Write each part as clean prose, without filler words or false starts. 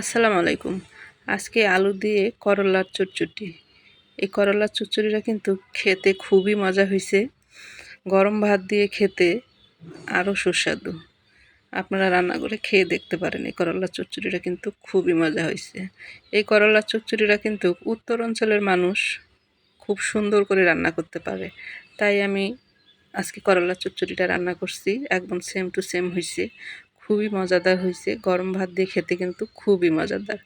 আসসালামু আলাইকুম। আজকে আলু দিয়ে করলার চচ্চড়ি। এই করলার চচ্চড়িটা কিন্তু খেতে খুবই মজা হয়েছে। গরম ভাত দিয়ে খেতে আরও সুস্বাদু। আপনারা রান্না করে খেয়ে দেখতে পারেন। এই করলার চচ্চড়িটা কিন্তু খুবই মজা হয়েছে। এই করলার চচ্চড়িটা কিন্তু উত্তর অঞ্চলের মানুষ খুব সুন্দর করে রান্না করতে পারে। তাই আমি আজকে করলার চচ্চড়িটা রান্না করছি। একদম সেম টু সেম হয়েছে। খুবই মজাদার হয়েছে। গরম ভাত দিয়ে খেতে কিন্তু খুবই মজাদার।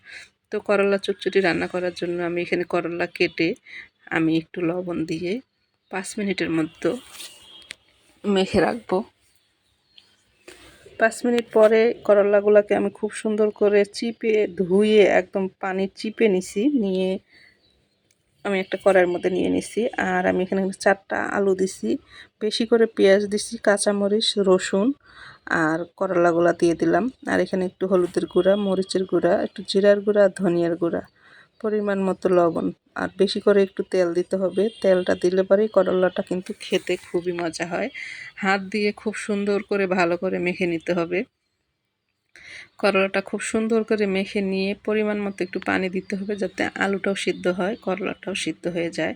তো করলা চচ্চড়ি রান্না করার জন্য আমি এখানে করলা কেটে আমি একটু লবণ দিয়ে 5 মিনিটের মতো মেখে রাখবো। 5 মিনিট পরে করলাগুলোকে আমি খুব সুন্দর করে চিপে ধুয়ে একদম পানি চিপে নিয়ে আমি একটা কড়াইয়ের মধ্যে নিয়ে নিছি। আর আমি এখানে 4টা আলু দিছি, বেশি করে পেঁয়াজ দিছি, কাঁচামরিচ, রসুন আর করলাগুলা দিয়ে দিলাম। আর এখানে একটু হলুদের গুঁড়া, মরিচের গুঁড়া, একটু জিরার গুঁড়া, ধনিয়ার গুঁড়া, পরিমাণ মতো লবণ আর বেশি করে একটু তেল দিতে হবে। তেলটা দিলে পরেই করলাটা কিন্তু খেতে খুবই মজা হয়। হাত দিয়ে খুব সুন্দর করে ভালো করে মেখে নিতে হবে। করলাটা খুব সুন্দর করে মেখে নিয়ে পরিমাণ মতো একটু পানি দিতে হবে, যাতে আলুটাও সিদ্ধ হয়, করলাটাও সিদ্ধ হয়ে যায়।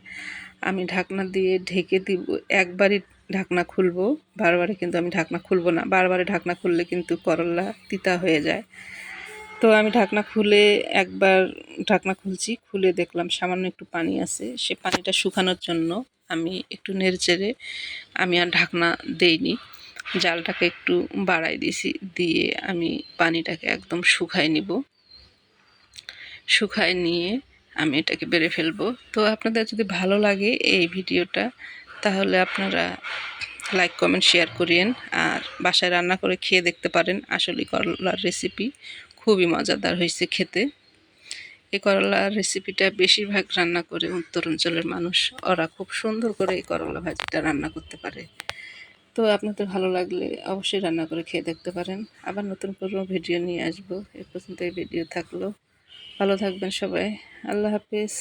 আমি ঢাকনা দিয়ে ঢেকে দিব। একবারই ঢাকনা খুলবো, বারবারে কিন্তু আমি ঢাকনা খুলবো না। বারবারে ঢাকনা খুললে কিন্তু করলা তিতা হয়ে যায়। তো আমি ঢাকনা খুলে একবার ঢাকনা খুলছি, খুলে দেখলাম সামান্য একটু পানি আছে। সে পানিটা শুকানোর জন্য আমি একটু নেড়েচেড়ে আমি আর ঢাকনা দেইনি, জালটাকে একটু বাড়াই দিয়েছি। দিয়ে আমি পানিটাকে একদম শুকায় নিব। শুকায় নিয়ে আমি এটাকে বেড়ে ফেলবো। তো আপনাদের যদি ভালো লাগে এই ভিডিওটা, তাহলে আপনারা লাইক কমেন্ট শেয়ার করিয়েন আর বাসায় রান্না করে খেয়ে দেখতে পারেন। আসলে করলার রেসিপি খুবই মজাদার হয়েছে খেতে। এই করলার রেসিপিটা বেশিরভাগ রান্না করে উত্তর অঞ্চলের মানুষ। ওরা খুব সুন্দর করে এই করলা ভাজিটা রান্না করতে পারে। তো আপনাদের ভালো লাগলে অবশ্যই রান্না করে খেয়ে দেখতে পারেন। আবার নতুন কোনো ভিডিও নিয়ে আসবো। এ পর্যন্ত এই ভিডিও থাকলো। ভালো থাকবেন সবাই। আল্লাহ হাফেজ।